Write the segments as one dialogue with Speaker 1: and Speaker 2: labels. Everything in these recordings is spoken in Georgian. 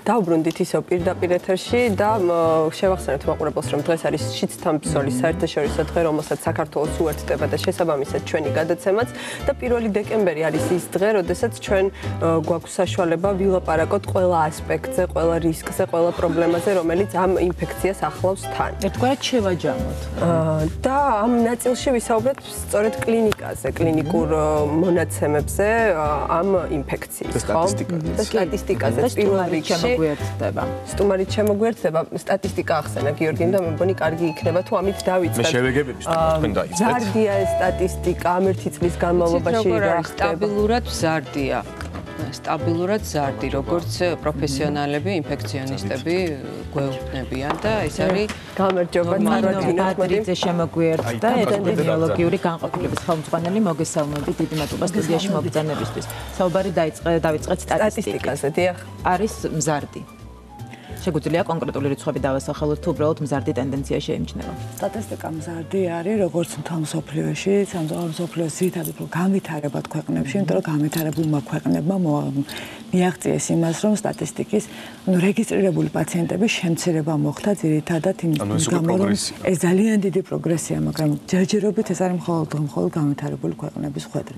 Speaker 1: დავბრუნდით ისევ პირდაპირ ეთერში და შევახსენებთ მაყურებელს, რომ დღეს არის შიდსთამბსოლის საერთაშორისო დღე, რომელსაც საქართველოს უერთდება და შესაბამისად ჩვენი გადაცემაც და 1 დეკემბერი არის ის დღე, როდესაც ჩვენ გვაქვს საშუალება ვილაპარაკოთ ყველა ასპექტზე, ყველა რისკზე, ყველა პრობლემაზე, რომელიც ამ ინფექციას ახლავს თან.
Speaker 2: ერთგვარად შევაჯამოთ.
Speaker 1: და ამ ნაწილში ვისაუბრეთ სწორედ კლინიკაზე, კლინიკურ მონაცემებზე ამ ინფექციის,
Speaker 3: ხო?
Speaker 1: და სტატისტიკაზე პირველ რიგში სტუმარით შემოგვიერთდება. სტატისტიკა ახსენა გიორგიმ და მე მგონი კარგი იქნება თუ ამით დავიწყებთ.
Speaker 3: მე შევეგებები თქვენ დაიწყეთ.
Speaker 1: ზარდია ეს სტატისტიკა ამ 1 წლის განმავლობაში რა ხდება?
Speaker 4: სტაბილურად ზარდია. სტაბილურად ზარდი, როგორც პროფესიონალები, ინფექციონისტები გვეუბნებიან და ეს არის
Speaker 1: გამარჯობა
Speaker 2: ბადრიძე შემოგვიერთდა ეპიდემიოლოგიური განყოფილების ხელმძღვანელი მოგესალმებით დიდი მადლობა სტუდიაში მოგბრძანებისთვის. საუბარი დავიწყეთ სტატისტიკაზე.
Speaker 1: დიახ,
Speaker 2: არის მზარდი. შეგვიძლია კონკრეტული რიცხვები დავასახელოთ თუ უბრალოდ მზარდი ტენდენცია შეიმჩნევა.
Speaker 5: სტატისტიკა მზარდი არის როგორც მთელ მსოფლიოში, მსოფლიოს ძირითადად უფრო განვითარებად ქვეყნებში, იმიტომ რომ განვითარებულმა ქვეყნებმა მიაღწიეს იმას, რომ სტატისტიკის რეგისტრირებული პაციენტების შემცირება მოხდა ძირითადად იმის გამო, რომ ეს ძალიან დიდი პროგრესია, მაგრამ ჯერჯერობით ეს არის მხოლოდ განვითარებული ქვეყნების ხვედრი.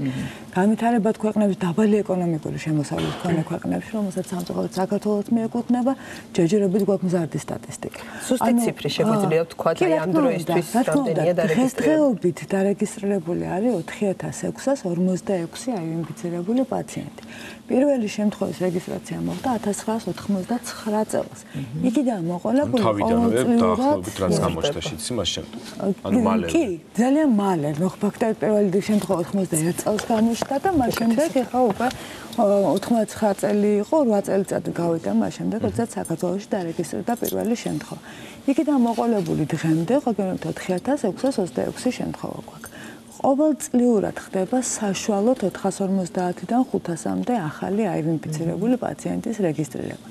Speaker 5: განვითარებად ქვეყნების დაბალი ეკონომიკური შემოსავლით მქონე ქვეყნებში, რომელსაც სამწუხაროდ საქართველოს მიეკუთვნება, ჯერჯერობით გვაქვს მზარდი სტატისტიკა.
Speaker 1: სუსტი ციფრი შეგვიძლია ვთქვათ, აი ამ დროისთვის რამდენია დარეგისტრირებული?
Speaker 5: დღესდღეობით დარეგისტრირებული არის 4646 აინფიცირებული პაციენტი. პირველი შემთხვევის რეგისტრაცია მოხდა 1999 წელს. იქიდან მოყოლებული
Speaker 3: დაახლოებით რაც გამოჩნდა შიც იმას შემდეგ. ანუ მალე.
Speaker 5: კი, ძალიან მალე. ნუ ფაქტობრივად პირველი შემთხვევა 91 წელს გამოჩნდა და მას შემდეგ ეხლა უკვე 89 წელი იყო, 8 წელიწადი გავიდა მას შემდეგ, როდესაც საქართველოში დარეგისტრირდა პირველი შემთხვევა. იქიდან მოყოლებული დღემდე ყველგან 4626 შემთხვევა გვაქვს. ყოველწლიურად ხდება საშუალოდ 450-დან 500-მდე ახალი აინფიცირებული პაციენტის რეგისტრირება.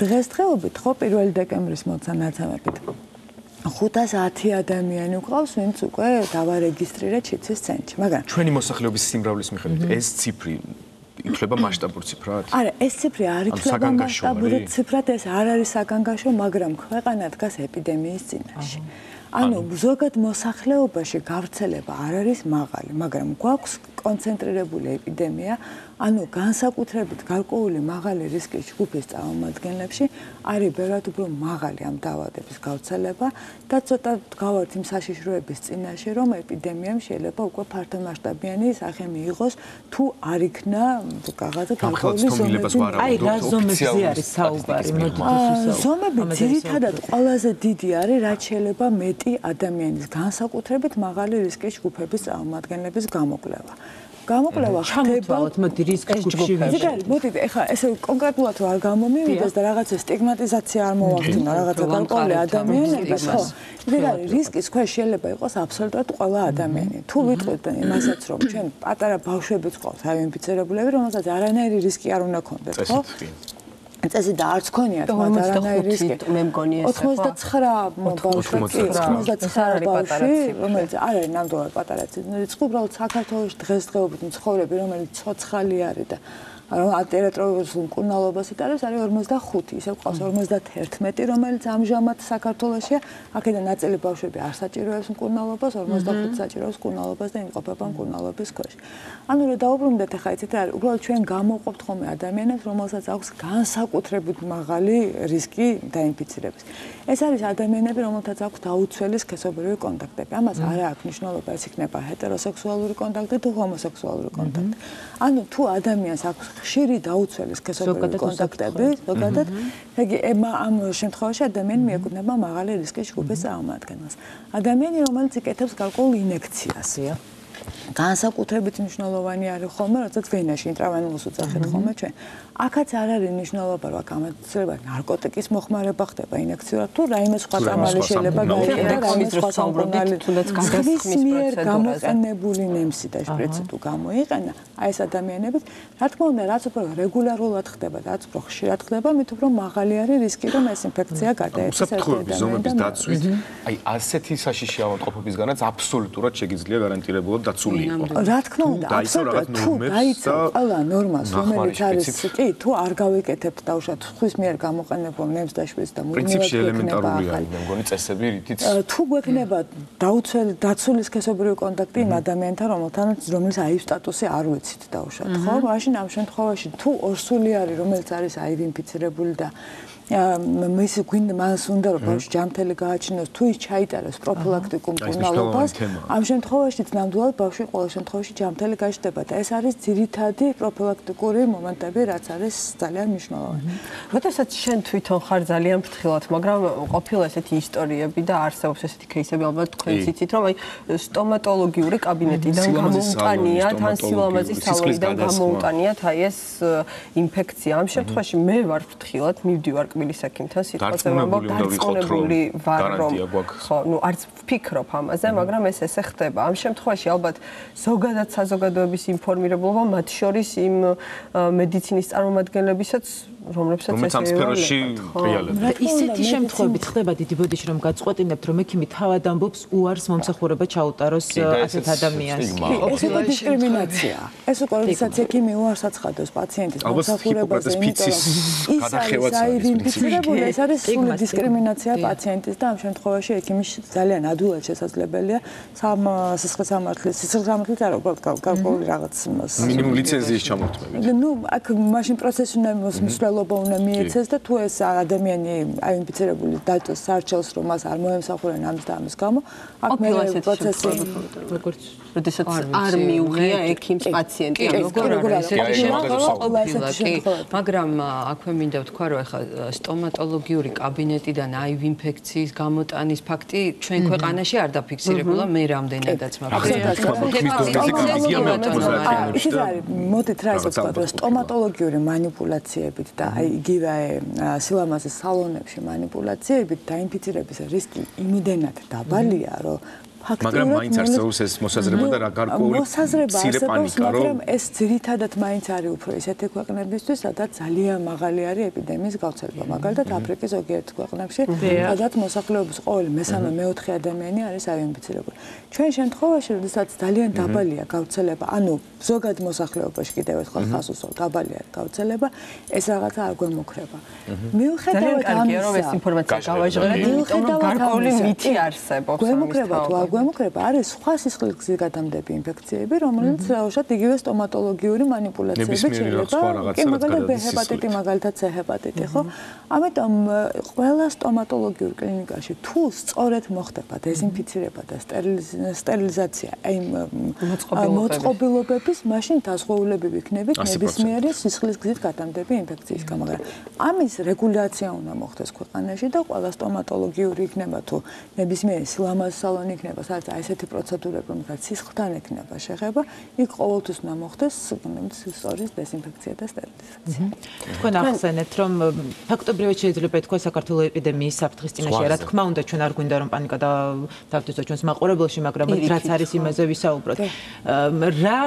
Speaker 5: დღესდღეობით ხო 1 დეკემბრის მოცანაცემებით 510 ადამიანი გვყავს, ვინც უკვე დავარეგისტრირეთ შიცის ცენტრში, მაგრამ
Speaker 3: ჩვენი მოსახლეობის სიმრავლის მიხედვით ეს ციფრი ითვლება მასშტაბურ ციფრად?
Speaker 5: არა, ეს ციფრი არ ითვლება მასშტაბურ ციფრად, ეს არ არის საგანგაშო, მაგრამ ქვეყანა დგას ეპიდემიის წინაშე. ანუ ზოგად მოსახლეობაში გავრცელება არ არის მაღალი, მაგრამ გვაქვს კონცენტრირებული ეპიდემია, ანუ განსაკუთრებით გარკვეული მაღალი რისკის ჯგუფის წარმომადგენლებში არის ბევრად უფრო მაღალი ამ დაავადების გავრცელება და ცოტა გავართ იმ საშიშროების წინაშე, რომ ეპიდემიამ შეიძლება უკვე ფართომასშტაბიანი სახე მიიღოს, თუ არ იქნა რაღაცა გარკვეული ზომები.
Speaker 2: აი, რა ზომებზე არის საუბარი?
Speaker 5: ზომები ძირითადად ყველაზე დიდი არის, რაც შეიძლება მეტი ადამიანის განსაკუთრებით მაღალი რისკის ჯგუფების წარმომადგენლების გამოკვლევა. გამოკვლევა ხდება
Speaker 2: მოდი რისკის ჯგუფში
Speaker 5: ვიდრე მოდით ეხლა ესე კონკრეტულად თუ არ გამომივიდეს და რაღაცა სტიგმატიზაცია არ მოვახდინო რაღაცა გარკვეული ადამიანების ხო ვიდრე რისკის ქვეშ შეიძლება იყოს აბსოლუტურად ყველა ადამიანი თუ ვიტყვით იმასაც რომ ჩვენ პატარა ბავშვებიც ყავს აინფიცირებულები რომელსაც არანაირი რისკი არ უნდა ქონდეს ხო წესი და არც ქონიათ მაგრამ არანაირი რისკი
Speaker 1: მე მგონი ეს
Speaker 5: 99 ბავშვი რომელიც არ არის ნამდვილად პატარა რიცხვი უბრალოდ საქართველოს დღესდღეობით მცხოვრები რომელიც ცოცხალი არის და ტერიტორიულ მკურნალობას იტარებს არის 45 ისევ ყავს 51 რომელიც ამჟამად საქართველოშია აქედან ნაწილი ბავშვები არ საჭიროებს მკურნალობას 45 საჭიროებს მკურნალობას და იმყოფება მკურნალობის ქვეშ ანუ რომ დაუბრუნდეთ ახლა იცით რა არის უბრალოდ ჩვენ გამოვყოფთ ხოლმე ადამიანებს რომელსაც აქვს განსაკუთრებით მაღალი რისკი დაინფიცირების ეს არის ადამიანები რომელთაც აქვს დაუცველი სქესობრივი კონტაქტები ამას არ აქვს მნიშვნელობა ეს იქნება ჰეტეროსექსუალური კონტაქტი თუ ჰომოსექსუალური კონტაქტი ანუ თუ ადამიანს აქვს ხშირი დაუცველი სქესობრივი კონტაქტები, ზოგადად, იგი ამ შემთხვევაში ადამიანი მიეკუთვნება მაღალი რისკის ჯგუფის წარმომადგენელს. ადამიანი, რომელიც იკეთებს გარკვეულ ინექციას. განსაკუთრებით მნიშვნელოვანი არის ხოლმე, როდესაც ვენაში ინტრავენულს უწახეთ ხოლმე ჩვენ. აქაც არ არის მნიშვნელობა, რომ გამოცდილება ნარკოტიკის მოხმარება ხდება ინექციურად თუ რაიმე სხვა წამალი შეიძლება გაიყენოს, რაიმე სხვა სამკურნალი თუნდაც გადასხმის გამოყენებული ნემსი და შპრიცი თუ გამოიყენა, აი ეს ადამიანები, რა თქმა უნდა, რაც უფრო რეგულარულად ხდება და რაც უფრო ხშირად ხდება, მით უფრო მაღალი არის რისკი, რომ ეს ინფექცია გადაეცეს
Speaker 3: უსაფრთხოების ზომების დაცვით, აი ასეთი საშიში ავადმყოფობისგანაც აბსოლუტურად შეგიძლია გარანტირებულად დაცული ნორმალი იყო.
Speaker 5: რა თქმა უნდა, აბსოლუტურად თუ დაიცავ ყველა ნორმას, რომელიც არის, კი, თუ არ გავიკეთებთ დაუშვათ ხვის მიერ გამოყენებულ ნემს და შვიდს და
Speaker 3: პრინციპში ელემენტარულია, მე მგონი წესები რითიც
Speaker 5: თუ გვექნება დაცული სქესობრივი კონტაქტი იმ ადამიანთან, რომელიც აივ სტატუსი არ ვიცით დაუშვათ, ხო? მაშინ ამ შემთხვევაში თუ ორსული არის, რომელიც არის აივ ინფიცირებული და მის გვინდა მას უნდა რომ ბავშვი ჯანმრთელი გააჩინოს თუ ის ჩაიტარებს პროფილაქტიკურ მკურნალობას ამ შემთხვევაშიც ნამდვილად ბავშვი ყოველ შემთხვევაში ჯანმრთელი გაჩნდება და ეს არის ძირითადი პროფილაქტიკური მომენტები რაც არის ძალიან მნიშვნელოვანი.
Speaker 1: როდესაც შენ თვითონ ხარ ძალიან ფრთხილად, მაგრამ ყოფილა ესეთი ისტორიები და არსებობს ესეთი кейსები, ალბათ თქვენც იცით, რომ აი სტომატოლოგიური კაბინეტიდან გამოუტანიათ, ან სილამაზის სალონიდან გამოუტანიათ აი ეს ინფექცია. ამ შემთხვევაში მე ვარ ფრთხილად, მივდივარ კბილის ექიმთან, სიტყვაზე ვამბობ, დარწმუნებული ვარ, რომ ხო, ნუ არც ვფიქრობ ამაზე, მაგრამ ეს ესე ხდება. ამ შემთხვევაში ალბათ ზოგადად საზოგადოების ინფორმირებულობა, მათ შორის იმ მედიცინის წარმომადგენლებისაც რომლებსაც
Speaker 3: ამ სფეროში რეალია.
Speaker 2: ისეთი შემთხვევები ხდება დიდი ბოდიში რომ გაწყვეტინებთ რომ ექიმი თავად ამბობს უარს მომსახურება ჩაუტაროს ასეთ ადამიანს.
Speaker 5: ეს უკვე დისკრიმინაცია. ეს უკვე როდესაც ექიმი უარს აცხადებს პაციენტის მომსახურებაზე, იმიტომ რომ
Speaker 3: გადახევაც არის
Speaker 5: ინფიცირებული, ეს არის სრული დისკრიმინაცია პაციენტის და ამ შემთხვევაში ექიმის ძალიან ადვილად შესაძლებელია სიცოცხლის არ უბრალოდ გარკვეული რაღაც
Speaker 3: მინიმუმ ლიცენზიის ჩამორთმევით.
Speaker 5: ნუ აქ მაშინ პროცესი უნდა მსვლელობა უნდა მიეცეს და თუ ეს ადამიანი აინფიცირებული დაიწყოს სარჩელს რომ მას არ მოემსახურեն ამის და ამის გამო აქ მე პროცესი
Speaker 1: როგორც როდესაც არ მიუღია ექიმს პაციენტი
Speaker 4: როგორ არის მაგრამ აქვე მინდა ვთქვა რომ ეხლა სტომატოლოგიური კაბინეტიდან აივ ინფექციის გამოტანის ფაქტი ჩვენ ქვეყანაში არ დაფიქსირებულა მე რამდენადაც
Speaker 5: მოდით რა ისე ვთქვა რომ სტომატოლოგიური მანიპულაციებით და აი იგივე სილამაზის სალონებში მანიპულაციებით დაინფიცირების რისკი იმდენად დაბალია რომ
Speaker 3: მაგრამ მაინც არსებობს ეს მოსაზრება და რა გარკვეული მცირე პანიკა რომ
Speaker 5: მაგრამ ეს ძირითადად მაინც არის უფრო ისეთი ქვეყნებისთვის სადაც ძალიან მაღალი არის ეპიდემიის გავრცელება მაგალითად აფრიკის ზოგიერთ ქვეყნებში სადაც მოსახლეობის ყოველი მესამე მეოთხე ადამიანი არის აინფიცირებული ჩვენ შემთხვევაში როდესაც ძალიან დაბალია გავრცელება ანუ ზოგად მოსახლეობაში კიდევ ერთხელ ხას უსვამ დაბალია გავრცელება ეს რაღაცა არ გვემუქრება მიუხედავად ამისა
Speaker 1: რომ ეს ინფორმაცია გავაჟღერეთ იმიტომ რომ გარკვეული მითი არსებობს
Speaker 5: გვემუქრება თუ არ გვემუქრება არის სხვა სისხლისგზის გადამდები ინფექციები რომელიც უშუალოდ იგივე სტომატოლოგიური მანიპულაციები შეიძლება კი მაგალითად ჰეპატიტი მაგალითად C ჰეპატიტი ხო ამიტომ ყველა სტომატოლოგიურ კლინიკაში თუ სწორედ მოხდება დეზინფიცირება და სტერილიზაცია აი მოწყობილობების მაშინ დაზღვეულები ვიქნებით ნებისმიერი სისხლისგზის გადამდები ინფექციის გამო ამის რეგულაცია უნდა მოხდეს ქვეყანაში და ყველა სტომატოლოგიური იქნება თუ ნებისმიერი სილამაზის სალონი იქნება სადაც აი ესეთი პროცედურები რომელსაც სისხლთან ექნება შეხება იქ ყოველთვის უნდა მოხდეს სისხლის დეზინფექცია და სტერილიზაცია
Speaker 2: თქვენ ახსენეთ რომ ფაქტობრივად შეიძლება ითქვას საქართველოს ეპიდემიის საფრთხის წინაშე რა თქმა უნდა ჩვენ არ გვინდა რომ პანიკა დავდესო ჩვენს მაყურებელში მაგრამ რაც არის იმაზე ვისაუბროთ რა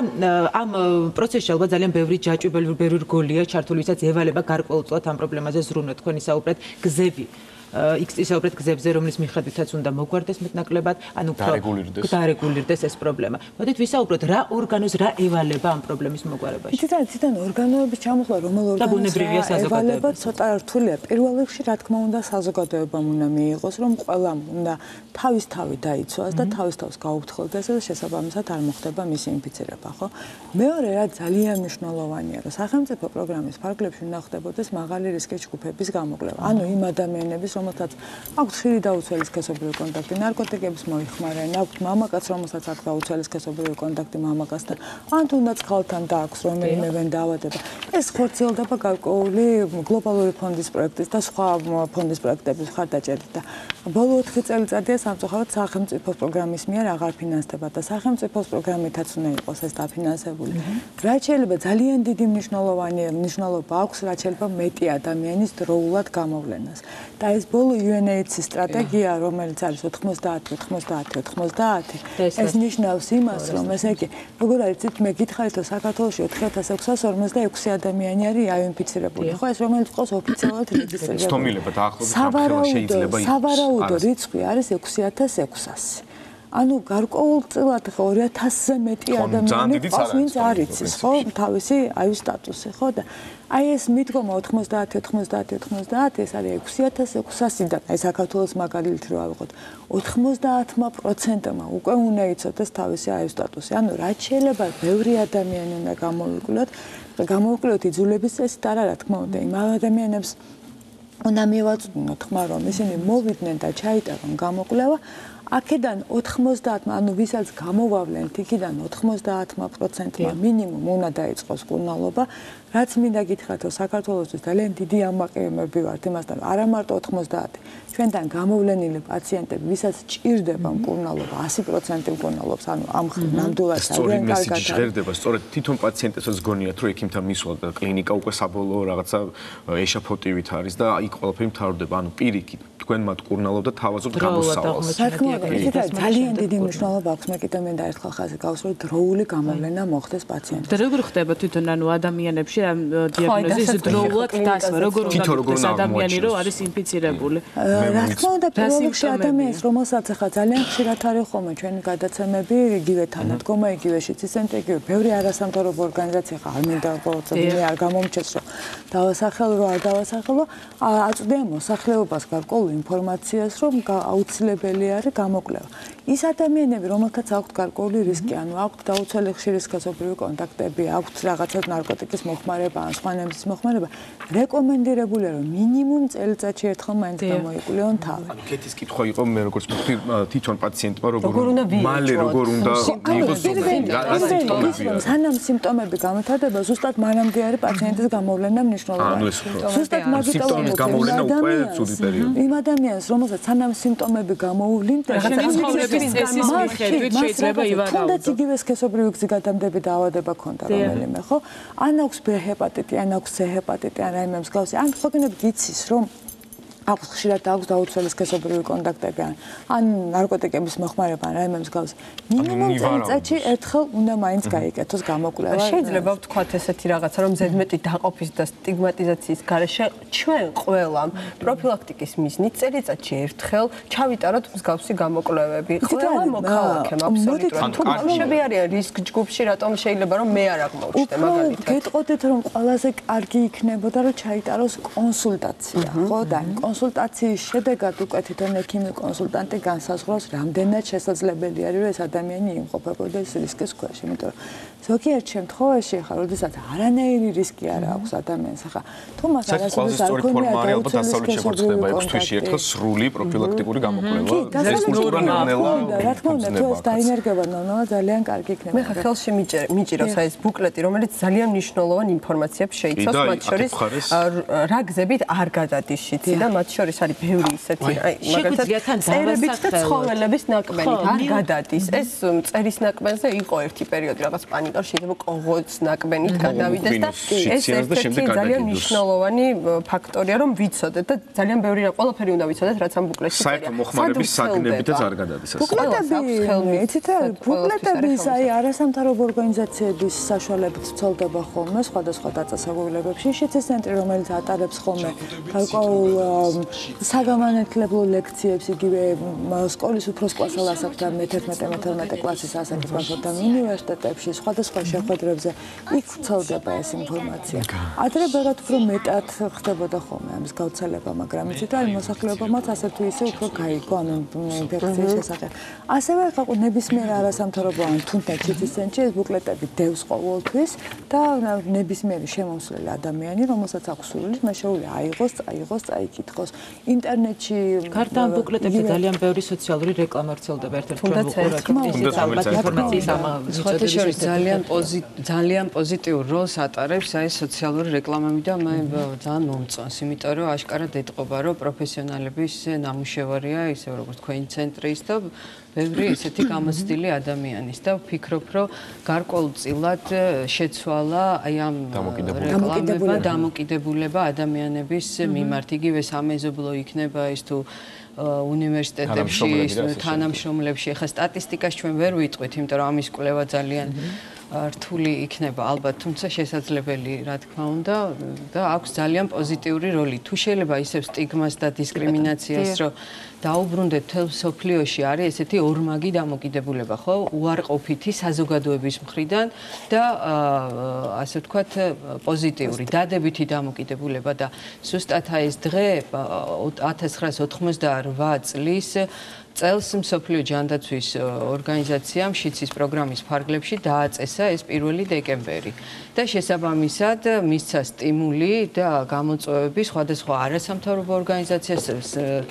Speaker 2: ამ პროცესში ალბათ ძალიან ბევრი ჯაჭვი ბევრი რგოლია ჩართული ვისაც ევალება გარკვეულწილად ამ პრობლემაზე ზრუნვით თქვენ ისაუბრეთ გზები ისაუბრეთ გზებზე რომლის მიხედვითაც უნდა მოგვარდეს მეტნაკლებად ანუ დარეგულირდეს ეს პრობლემა მოდით ვისაუბროთ რა ორგანოს რა ევალება ამ პრობლემის მოგვარებაში
Speaker 5: თვითონ ორგანოების ჩამოხლა რომელ ორგანოს ევალება ცოტა რთულია პირველ რიგში რა თქმა უნდა საზოგადოებამ უნდა მიიღოს რომ ყველამ უნდა თავისთავად დაიცვას და თავისთავად გაუფრთხილდეს და შესაბამისად არ მოხდება მისი ინფიცირება ხო მეორე რა ძალიან მნიშვნელოვანია რომ სახელმწიფო პროგრამის ფარგლებში უნდა ხდებოდეს მაღალი რისკის ჯგუფების გამოკვლევა ანუ იმ ადამიანების რომელსაც აქვს ხშირი დაუცველი სქესობრივი კონტაქტი ნარკოტიკების მოიხმარენ, აქვს მამაკაც, რომელსაც აქვს დაუცველი სქესობრივი კონტაქტი მამაკაცთან, ან თუნდაც ქალთან დააქვს რომელიმე ვენდავადება. ეს ხორციელდება გარკვეული გლობალური ფონდის პროექტის და სხვა ფონდის პროექტების მხარდაჭერით და ბოლო 4 წელიწადია სამწუხაროდ სახელმწიფო პროგრამის მიერ აღარ ფინანსდება და სახელმწიფოს პროგრამითაც უნდა იყოს ეს დაფინანსებული. რაც შეიძლება ძალიან დიდი მნიშვნელობა აქვს, რაც შეიძლება მეტი ადამიანის დროულად გამოვლენას. და ეს ბოლო UNAIDS-ის სტრატეგია, რომელიც არის 90-90-90, ეს ნიშნავს იმას, რომ ესე იგი, როგორ არის, მე გითხარით, რომ საქართველოში 4646 ადამიანი არის აინფიცირებული. ხო, ეს რომელიც ყავს ოფიციალურად რეგისტრირებული.
Speaker 3: სტომილება დაახლოებით შეიძლება
Speaker 5: სავარაუდო რიცხვი არის 6600. ანუ გარკვეულწილად 2000-ზე მეტი ადამიანი ყავს, ვინც არ იცის, ხო, თავისი აი სტატუსი, ხო და აი ეს მიდგომა 90 ეს არის 6600-დან, აი საქართველოს მაგალითად რო ავიღოთ, 90%-მა უკვე უნდა იცოდეს თავისი აი სტატუსი. ანუ რაც შეიძლება ბევრი ადამიანი უნდა გამოვიკლოთ იძულების წესით არა, რა თქმა უნდა, იმ ადამიანებს უნდა მივაწვდინოთ ხმა რომ ისინი მოვიდნენ და ჩაიტარონ გამოკვლევა. აქედან 90-მა, ანუ ვისაც გამოვავლენთ, იქიდან 90%-მა მინიმუმ უნდა დაიწყოს კურნალობა. რაც მინდა გითხრათ, რომ საქართველოსთვის ძალიან დიდი ამაყენებები ვართ იმასთან, არა მარტო 90, ჩვენთან გამოვლენილი პაციენტები, ვისაც ჭირდება მკურნალობა, 100% მკურნალობს, ანუ ამ ნამდვილად
Speaker 3: ძალიან კარგად ჟღერდება, სწორედ თვითონ პაციენტებსაც გონიათ, რომ ექიმთან მისვლა და კლინიკა უკვე საბოლოო რაღაცა ეშაფოტივით არის და იქ ყველაფერი მთავრდება, ანუ პირიქით თქვენ მათ კურნალობთ და თავაზობთ გამოსავალს.
Speaker 5: ძალიან დიდი მნიშვნელობა აქვს, მე კიდევ მინდა ერთხელ ხაზი გავუსვრო, დროული გამოვლენა მოხდეს პაციენტს.
Speaker 6: და როგორ ხდება თვითონ ანუ ადამიანებში ამ დიაგნოზის დროულად დასვა, როგორ უნდა გქონდეს ადამიანი, რომ არის ინფიცირებული?
Speaker 5: რა თქმა უნდა, პირველ რიგში ადამიანს, რომელსაც ახლა ძალიან ხშირად არის ხოლმე ჩვენი გადაცემები, იგივე თანადგომა, იგივე შიცის ცენტრი, იგივე ბევრი არასამთავრობო ორგანიზაცია ხა არ მინდა ყოველწლიურად არ გამომჩეს, რომ დავასახელო, არ დავასახელო, აწვდიან მოსახლეობას გარკვეულ ინფორმაციას, რომ აუცილებელი არის გამოკვლევა. ის ადამიანები, რომელთაც აქვთ გარკვეული რისკი, ანუ აქვთ დაუცველი ხშირი სქესობრივი კონტაქტები, აქვთ რაღაცა ნარკოტიკის მოხმარება, ან სხვა ნებისმიერ მოხმარება, რეკომენდირებულია, რომ მინიმუმ წელიწადში ერთხელ მაინც გამოიკვლიონ თავი.
Speaker 3: ანუ კეთის კითხვა იყო მე როგორც თვითონ პაციენტმა როგორ უნდა მიიღოს
Speaker 5: სანამ სიმპტომები გამეთარდება, ზუსტად მანამდე არის პაციენტის გამოვლენა მნიშვნელოვანი. ზუსტად მაგიტომის
Speaker 3: გამოვლენა უკვე ცუდი პერიოდი.
Speaker 5: იმ ადამიანს, რომელსაც სანამ სიმპტომები გამოუვლინდა,
Speaker 6: წესის მიხედვით შეიძლება ივარაუდო.
Speaker 5: თუნდაც იგივე სქესობრივი გზიგადამდები დაავადება ქონდა რომელიმე, ხო? ან აქვს B ჰეპატიტი, ან აქვს C ჰეპატიტი, ან რაიმე მსგავსი. ან ხოგენებით იცის, რომ აქვს ხშირად აქვს დაუცველი სქესობრივი კონტაქტები, ან ნარკოტიკების მოხმარება, ან რაიმე მსგავსი. მინიმუმ წელიწადში ერთხელ უნდა მაინც გაიკეთოს გამოკვლევა.
Speaker 1: შეიძლება ვთქვათ ესეთი რაღაცა, რომ ზედმეტი დაყოფის და სტიგმატიზაციის გარეშე ჩვენ ყველამ პროფილაქტიკის მიზნით წელიწადში ერთხელ ჩავიტაროთ მსგავსი გამოკვლევები. ყველა მოქალაქემ აბსოლუტურად. თუ ბავშვები არიან რისკ ჯგუფში, რატომ შეიძლება რომ მე არ აღმოჩნდე მაგალითად.
Speaker 5: გეტყოდეთ რომ ყველაზე კარგი იქნებოდა რომ ჩაიტაროს კონსულტაცია, ხო და კონსულტაციის შედეგად უკვე თვითონ ექიმი კონსულტანტი განსაზღვრავს, რამდენად შესაძლებელი არის რომ ეს ადამიანი იმყოფებოდეს რისკის ქვეშ, იმიტომ რომ ზოგიერთ შემთხვევაში ხა, როდესაც არანაირი რისკი არ აქვს ადამიანს, ხა, თუ მას არასოდეს არ ქონია დაუცველი
Speaker 3: ხდება 6 თვეში ერთხელ სრული პროფილაქტიკური გამოკვლევა. ეს ნორმალურია.
Speaker 5: რა თქმა უნდა, თუ ეს დაინერგება ნორმალურად ძალიან კარგი იქნება.
Speaker 1: მე ხა ხელში მიჭირავს აი ეს ბუკლეტი, რომელიც ძალიან მნიშვნელოვან ინფორმაციებს შეიცავს, მათ შორის რა გზებით არ გადადის შიცი და მათ შორის არის ბევრი ისეთი, აი მაგალითად წერებით და ცხოველების ნაკბენით არ გადადის. ეს წერის ნაკბენზე იყო ერთი პერიოდი რაღაც პანიკა, შეიძლება კოღოს ნაკბენით გადავიდეს და ეს ერთი ძალიან მნიშვნელოვანი ფაქტორია, რომ ვიცოდეთ და ძალიან ბევრი ყველაფერი უნდა ვიცოდეთ, რაც ამ ბუკლეტში წერია.
Speaker 3: საერთო მოხმარების საგნებითაც არ გადადის ეს.
Speaker 5: ბუკლეტები აი არასამთავრობო ორგანიზაციების საშუალებით ცოლდება ხოლმე სხვადასხვა დაწესებულებებში. შიცის ცენტრი, რომელიც ატარებს ხოლმე გარკვეულ საგამანათლებლო ლექციებს, იგივე სკოლის უფროს კლასელ ასაკთან, მე-11-მე-12 კლასის ასაკთან და უნივერსიტეტებში სხვადასხვა შეხვედრებზე იქ ვრცელდება ეს ინფორმაცია. ადრე ბევრად უფრო მეტად ხდებოდა ხოლმე ამის გავრცელება, მაგრამ იცით რა, მოსახლეობამაც ასე თუ ისე უფრო გაიგო ამ ინფექციის შესახებ. ასევე ხა ნებისმიერ არასამთავრობო ან თუნდაც შიცის ცენტრში ეს ბუკლეტები დევს ყოველთვის და ნებისმიერი შემოსვლელი ადამიანი, რომელსაც აქვს სურვილი, შეუძლია აიღოს, წაიღოს, წაიკითხოს. ინტერნეტში
Speaker 2: გარდა ამ ბუკლეტებზე ძალიან ბევრი სოციალური რეკლამა ვრცელდება ერთ-ერთ ჩვენ ვუყურებთ ალბათ ინფორმაციის ამავე
Speaker 4: ძალიან პოზიტიურ როლს ატარებს აი სოციალური რეკლამები და მე ძალიან მომწონს, იმიტომ რომ აშკარად ეტყობა, რომ პროფესიონალების ნამუშევარია, ისე როგორც თქვენი ცენტრის და ბევრი ესეთი გამოცდილი ადამიანის და ვფიქრობ, რომ გარკვეულწილად შეცვალა აი ამ რეკლამებმა დამოკიდებულება ადამიანების მიმართ. იგივე სამეზობლო იქნება ის თუ უნივერსიტეტებში, თანამშრომლებში. ახლა სტატისტიკას ჩვენ ვერ ვიტყვით, იმიტომ რომ ამის კვლევა ძალიან რთული იქნება ალბათ, თუმცა შესაძლებელი, რა თქმა უნდა, და აქვს ძალიან პოზიტიური როლი. თუ შეიძლება ისევ სტიგმას და დისკრიმინაციას რომ დაუბრუნდეთ თელ სოფლიოში არის ესეთი ორმაგი დამოკიდებულება, ხო? უარყოფითი საზოგადოების მხრიდან და ასე ვთქვათ პოზიტიური, დადებითი დამოკიდებულება და ზუსტად ეს დღე 1988 წელს მსოფლიო ჯანდაცვის ორგანიზაციამ შიცის პროგრამის ფარგლებში დააწესა ეს 1 დეკემბერი და შესაბამისად მისცა სტიმული და გამოწვევები სხვადასხვა არასამთავრობო ორგანიზაციას,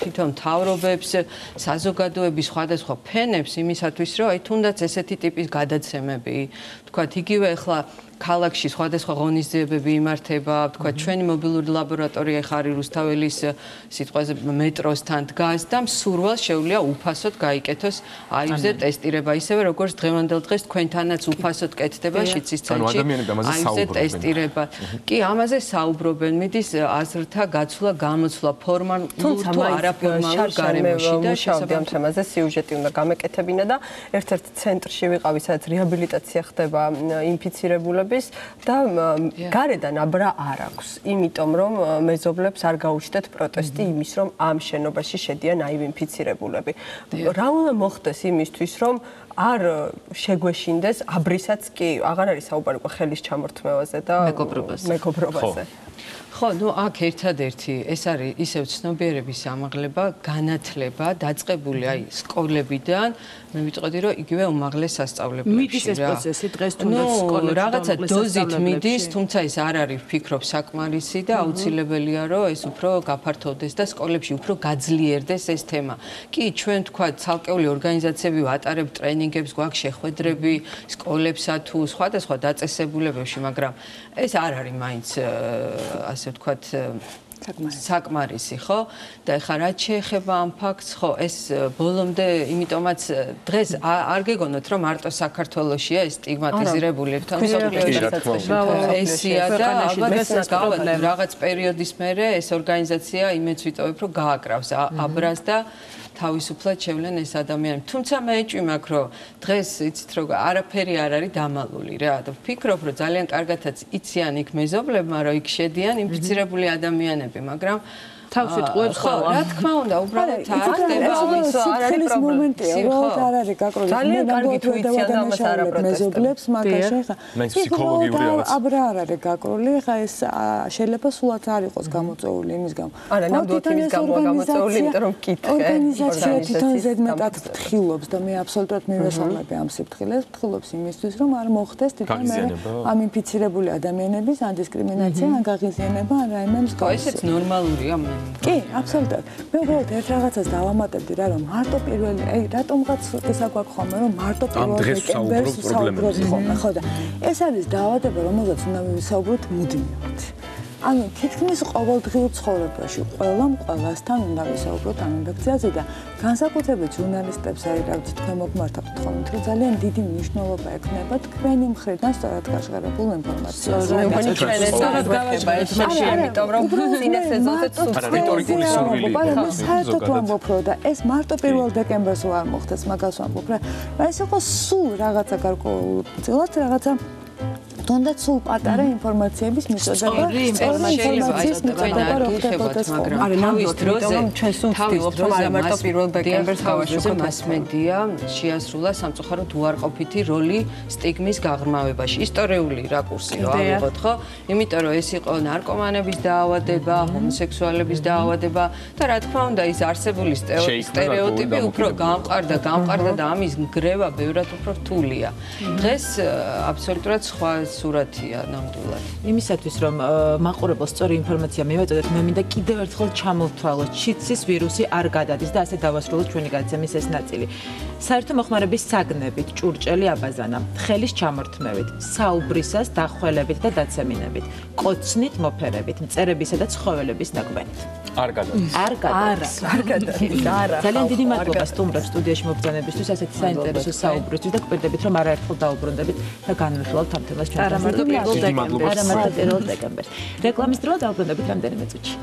Speaker 4: თვითონ მთავრობებს, საზოგადოების სხვადასხვა ფენებს იმისათვის, რომ აი თუნდაც ესეთი ტიპის გადაცემები, ვთქვათ, იგივე ახლა ქალაქში სხვადასხვა ღონისძიებები იმართება, ვთქვათ, ჩვენი მობილური ლაბორატორია ხარი რუსთაველის სიტყვაზე მეტროსთან დგას და მსურველს შეუძლია უფასოდ გაიკეთოს აივზე ტესტირება, ისევე როგორც დღევანდელ დღეს თქვენთანაც უფასოდ კეთდება შიცის ცენტრში აივზე ტესტირება. კი, ამაზე საუბრობენ, მიდის აზრთა გაცვლა, გამოცვლა ფორმალ თუ არაფორმალურ გარემოში და
Speaker 1: შესაბამისად ამ თემაზე სიუჟეტი უნდა გამეკეთებინა და ერთ-ერთ ცენტრში ვიყავი, სადაც რეაბილიტაცია ხდება ინფიცირებულებს და გარედან აბრა არ აქვს, იმიტომ რომ მეზობლებს არ გაუჩნდათ პროტესტი იმის, რომ ამ შენობაში შედიან აივ ინფიცირებულები. რა უნდა მოხდეს იმისთვის, რომ არ შეგვეშინდეს აბრისაც კი აღარ არის საუბარი უკვე ხელის ჩამორთმევაზე და მეგობრობაზე.
Speaker 4: ხო, ნუ აქ ერთადერთი ეს არის ისევ ცნობიერების ამაღლება, განათლება, დაწყებული აი სკოლებიდან, მე ვიტყოდი რომ იგივე უმაღლეს სასწავლებლებში რა.
Speaker 6: მიდის ეს პროცესი დღეს თუნდაც სკოლებში და
Speaker 4: რაღაცა დოზით მიდის, თუმცა ეს არ არის ვფიქრობ საკმარისი და აუცილებელია რომ ეს უფრო გაფართოვდეს და სკოლებში უფრო გაძლიერდეს ეს თემა. კი, ჩვენ თქვა ცალკეული ორგანიზაციები ვატარებთ ტრენინგებს, გვაქვს შეხვედრები სკოლებსა თუ სხვადასხვა დაწესებულებებში, მაგრამ ეს არ არის მაინც ასე ვთქვათ საკმარისი, ხო? და ეხლა რაც შეეხება ამ ფაქტს, ხო, ეს ბოლომდე, იმიტომაც დღეს არ გეგონოთ, რომ მარტო საქართველოშია ეს სტიგმატიზირებული ესია და ალბათ რაღაც პერიოდის მერე ეს ორგანიზაცია იმედს ვიტოვებ, რომ გააკრავს აბრას და თავისუფლად შევლენ ეს ადამიანები. თუმცა მე ეჭვმაქ, რომ დღეს იცით რომ არაფერი არ არის დამალული რა. და ვფიქრობ, რომ ძალიან კარგადაც იციან იქ მეზობლებმა, რომ იქ შედიან ინფიცირებული ადამიანები, მაგრამ
Speaker 6: თავს იტყუებს ხოლმე.
Speaker 4: რა თქმა უნდა, უბრალოდ არ ხდება ამის
Speaker 5: არ არის პრობლემაა. უბრალოდ არ არის გაკრული.
Speaker 1: ძალიან კარგი თუ იციან და ამას არ
Speaker 5: მეზობლებს, მაგაში ხა.
Speaker 3: მაინც ფსიქოლოგიური რაღაც.
Speaker 5: აბრა არ არის გაკრული, ხა ეს შეიძლება სულაც არ იყოს გამოწვეული იმის გამო.
Speaker 1: არა, ნამდვილად იმის გამო გამოწვეული, იმიტომ რომ კითხე.
Speaker 5: ორგანიზაცია თვითონ ზედმეტად ფრთხილობს და მე აბსოლუტურად მივესალმები ამ სიფრთხილეს, ფრთხილობს იმისთვის, რომ არ მოხდეს თვითონ ამ ინფიცირებული ადამიანების ან დისკრიმინაცია, ან გაღიზიანება, ან რაიმე მსგავსი.
Speaker 4: ესეც ნორმალურია.
Speaker 5: კი, აბსოლუტურად. მე უბრალოდ ერთ რაღაცას დავამატებდი რა, რომ მარტო პირველი, აი, რატომღაც ისა გვაქვს ხოლმე, რომ მარტო პირველ დეკემბერს საუბრობთ ხოლმე, ხო და ეს არის დაავადება, რომელზეც უნდა მივისაუბროთ მუდმივად. ანუ თითქმის ყოველდღიურ ცხოვრებაში ყველასთან უნდა ვისაუბროთ ამ ინფექციაზე და განსაკუთრებით ჟურნალისტებს აი რა ვიცი თქვენ მოგმართავთ ხოლმე, რომ ძალიან დიდი მნიშვნელობა ექნება თქვენი მხრიდან სწორად გაშღერებულ ინფორმაციას.
Speaker 1: მე მგონი ჩვენ ეს გავაჩერება ეს მასში, იმიტომ რომ წინა სეზონზე
Speaker 3: რიტორიკული სურვილი.
Speaker 5: მაგრამ საერთოდ ვამბობ, რომ და ეს მარტო 1 დეკემბერს არ მოხდეს, მაგას ვამბობ რა. ეს იყო სულ რაღაცა გარკვეულწილად რაღაცა თუნდაც სულ პატარა ინფორმაციების მიწოდება, ინფორმაციის მიწოდება რო ხდებოდეს,
Speaker 4: მაგრამ
Speaker 1: არა ნამდვილად დროზე ჩვენ სულ ვცდილობთ რომ არა მარტო 1 დეკემბერს გავაშუქოთ მასმედია შეასრულა სამწუხაროდ უარყოფითი როლი სტიგმის გაღრმავებაში, ისტორიული რაკურსი რო ავიღოთ, ხო? იმიტომ რომ ეს იყო ნარკომანების დაავადება, ჰომოსექსუალების დაავადება და რა თქმა უნდა ის არსებული სტერეოტიპი უფრო გამყარდა და ამის ნგრევა ბევრად უფრო რთულია. დღეს აბსოლუტურად სხვა სურათია ნამდვილად.
Speaker 2: იმისათვის რომ მაყურებელს სწორი ინფორმაცია მივაწოდოთ, მე მინდა კიდევ ერთხელ ჩამოვთვალოთ, შიცის ვირუსი არ გადადის და ასე დავასრულოთ ჩვენი გადაცემის ეს ნაწილი. საერთო მოხმარების საგნებით, ჭურჭელი აბაზანა, ხელის ჩამორთმევით, საუბრისას დახველებით და დაცემინებით, კოცნით მოფერებით, მწერებისა და ცხოველების ნაკვენით.
Speaker 3: არ გადადის.
Speaker 2: არ გადადის.
Speaker 1: არ გადადის. არა.
Speaker 2: ძალიან დიდი მადლობა სტუმრებს სტუდიაში მობრძანებისთვის, ასეთი საინტერესო საუბრისთვის და გვერდებით რომ არაერთხელ დაუბრუნდებით და განვიხილავთ ამ თემას ჩვენ. არა მარტო 1 დეკემბერს. რეკლამის დრო დაუბრუნდებით რამდენიმე წუთში.